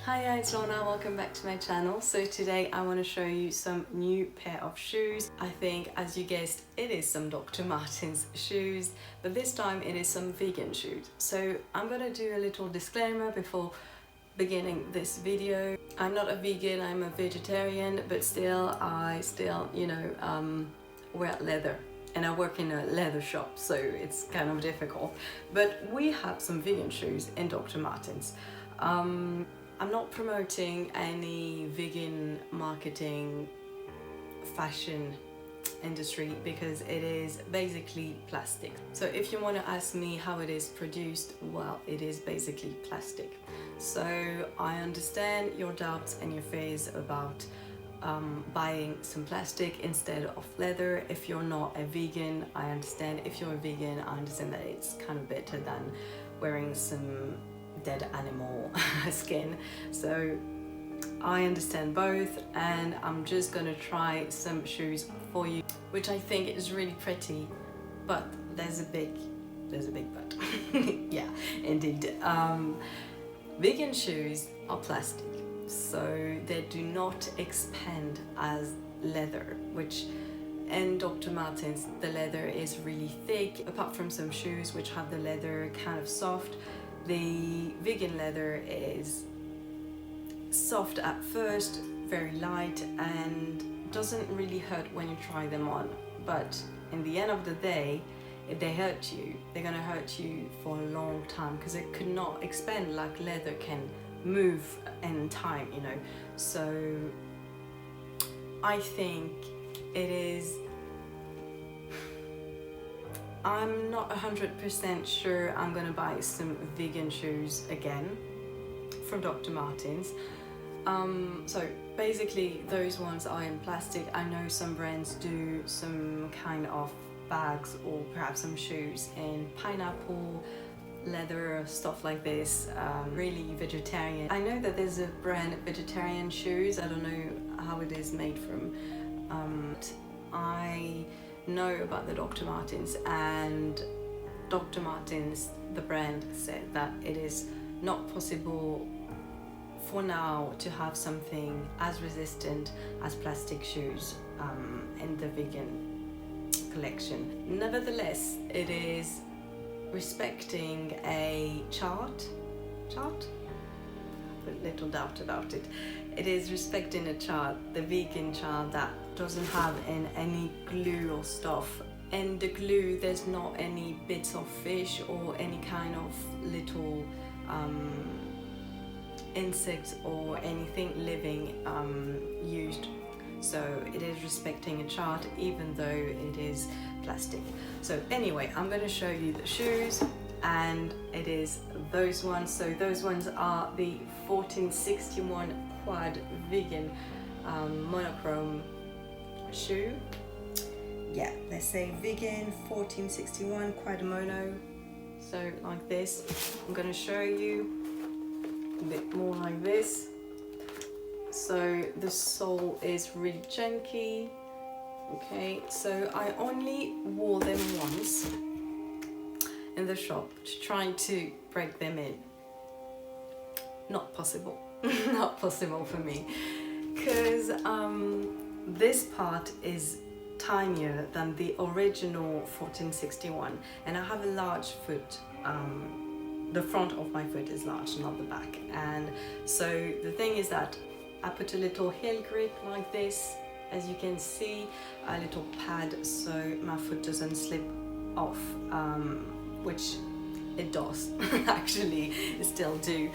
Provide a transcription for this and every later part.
Hiya, it's Lorna, welcome back to my channel. So today I want to show you some new pair of shoes. I think, as you guessed, it is some Dr. Martens shoes, but this time it is some vegan shoes. So I'm gonna do a little disclaimer before beginning this video. I'm not a vegan, I'm a vegetarian, but I still, wear leather. And I work in a leather shop, so it's kind of difficult. But we have some vegan shoes in Dr. Martens. I'm not promoting any vegan marketing fashion industry because it is basically plastic. So if you want to ask me how it is produced, well, it is basically plastic. So I understand your doubts and your fears about buying some plastic instead of leather. If you're not a vegan, I understand. If you're a vegan, I understand that it's kind of better than wearing some dead animal skin. So I understand both, and I'm just gonna try some shoes for you, which I think is really pretty, but there's a big but. Yeah, indeed. Vegan shoes are plastic, so they do not expand as leather, which in Dr. Martens the leather is really thick. Apart from some shoes which have the leather kind of soft, the vegan leather is soft at first, very light, and doesn't really hurt when you try them on. But in the end of the day, if they hurt you, they're gonna hurt you for a long time, because it could not expand like leather can move in time, So I think it is, I'm not 100% sure I'm gonna buy some vegan shoes again from Dr. Martens. So basically those ones are in plastic. I know some brands do some kind of bags or perhaps some shoes in pineapple, leather, stuff like this, really vegetarian. I know that there's a brand vegetarian shoes. I don't know how it is made from. I know about the Dr. Martens, and Dr. Martens, the brand, said that it is not possible for now to have something as resistant as plastic shoes in the vegan collection. Nevertheless, it is respecting a chart, a little doubt about it. It is respecting a chart, the vegan chart, that doesn't have any glue or stuff. And the glue, there's not any bits of fish or any kind of little insects or anything living used. So it is respecting a chart even though it is plastic. So anyway, I'm going to show you the shoes, and it is those ones. So those ones are the 1461 quad vegan monochrome shoe. Yeah, they say vegan 1461 quad mono. So like this. I'm going to show you a bit more like this. So the sole is really chunky. Okay, so I only wore them once in the shop to try to break them in. Not possible. Not possible for me, because this part is tinier than the original 1461, and I have a large foot. The front of my foot is large, not the back, and so the thing is that I put a little heel grip like this, as you can see, a little pad so my foot doesn't slip off, which it does actually, it still do,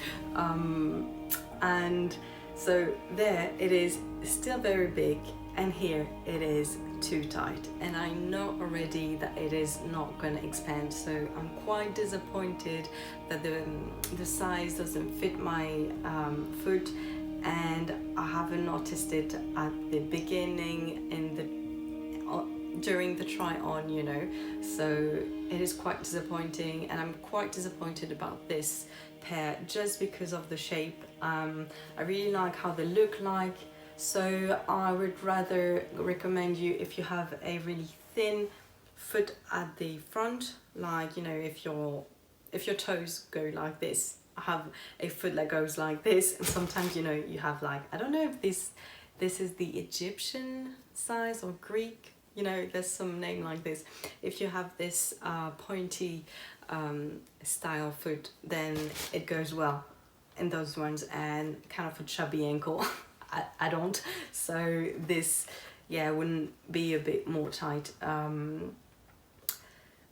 and so there it is still very big, and here it is too tight, and I know already that it is not going to expand. So I'm quite disappointed that the size doesn't fit my foot, and I haven't noticed it at the beginning during the try on, so it is quite disappointing, and I'm quite disappointed about this pair just because of the shape. I really like how they look like, so I would rather recommend you, if you have a really thin foot at the front, like if your toes go like this, have a foot that goes like this, and sometimes, you know, you have like, I don't know if this is the Egyptian size or Greek, you know, there's some name like this. If you have this pointy style foot, then it goes well in those ones, and kind of a chubby ankle. I don't, so this, yeah, wouldn't be a bit more tight.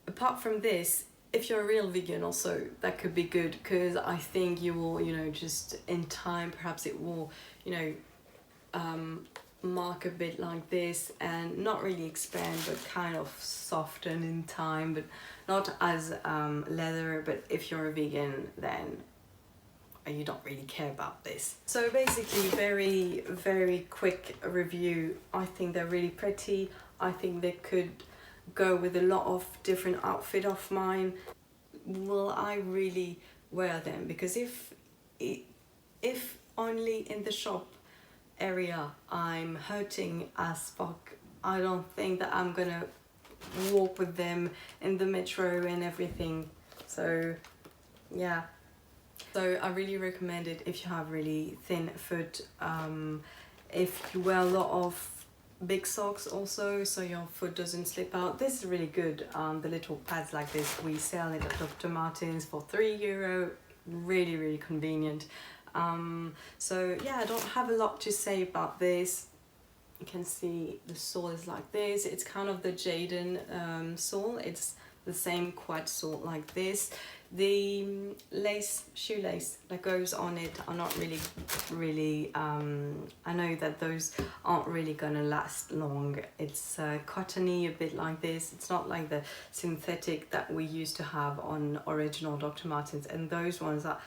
Apart from this, if you're a real vegan also, that could be good, because I think you will, you know, just in time perhaps it will, you know, mark a bit like this, and not really expand but kind of soften in time, but not as leather. But if you're a vegan, then you don't really care about this. So basically, very quick review. I think they're really pretty. I think they could go with a lot of different outfit of mine. Will I really wear them? Because if only in the shop area I'm hurting as fuck, I don't think that I'm gonna walk with them in the metro and everything. So yeah, so I really recommend it if you have really thin foot. If you wear a lot of big socks also, so your foot doesn't slip out, this is really good. The little pads like this, we sell it at Dr. Martens for €3. Really convenient. So yeah, I don't have a lot to say about this. You can see the sole is like this. It's kind of the Jaden sole. It's the same quad sole like this. The shoelace that goes on it are not really I know that those aren't really gonna last long. It's cottony, a bit like this. It's not like the synthetic that we used to have on original Dr. Martens, and those ones are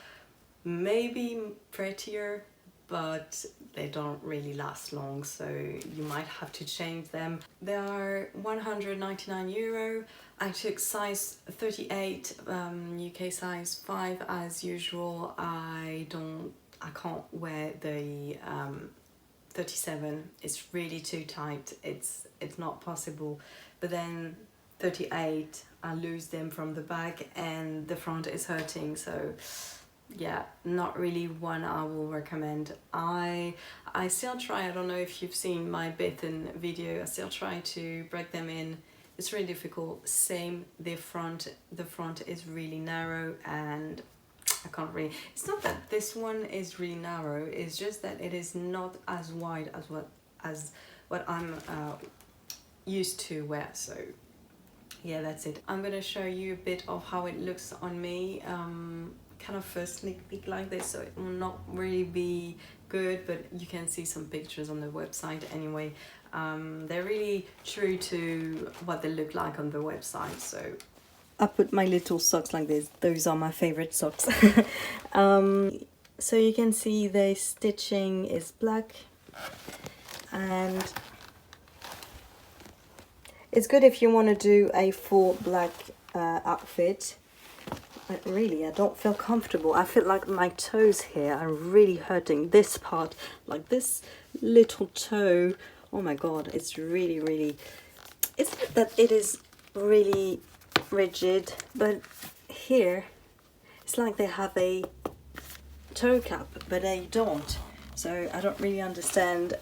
maybe prettier, but they don't really last long, so you might have to change them. They are €199. I took size 38, UK size 5 as usual. I can't wear the 37. It's really too tight. It's not possible. But then 38, I lose them from the back and the front is hurting, so yeah, not really one I will recommend. I still try, I don't know if you've seen my Bethan video, I still try to break them in. It's really difficult. Same, the front is really narrow, and I can't really, it's not that this one is really narrow, it's just that it is not as wide as what I'm used to wear. So yeah, that's it. I'm gonna show you a bit of how it looks on me. Kind of first sneak peek like this, so it will not really be good, but you can see some pictures on the website anyway. They're really true to what they look like on the website. So I put my little socks like this. Those are my favorite socks. So you can see the stitching is black, and it's good if you want to do a full black outfit. But really, I don't feel comfortable. I feel like my toes here are really hurting. This part, like this little toe, oh my god, it's really, it's not that it is really rigid, but here, it's like they have a toe cap, but they don't. So I don't really understand.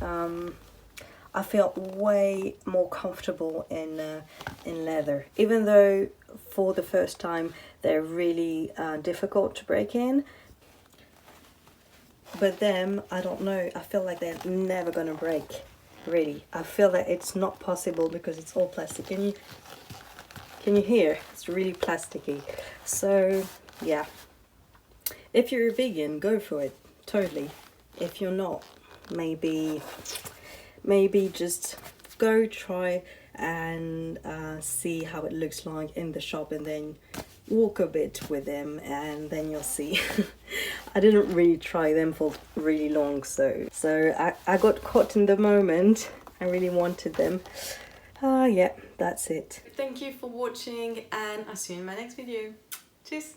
I feel way more comfortable in leather, even though for the first time they're really difficult to break in. But them, I don't know, I feel like they're never gonna break, really. I feel that it's not possible because it's all plastic. Can you hear? It's really plasticky. So yeah, if you're a vegan, go for it, totally. If you're not, maybe just go try and see how it looks like in the shop, and then walk a bit with them, and then you'll see. I didn't really try them for really long, so I got caught in the moment. I really wanted them. Yeah, that's it. Thank you for watching, and I'll see you in my next video. Cheers.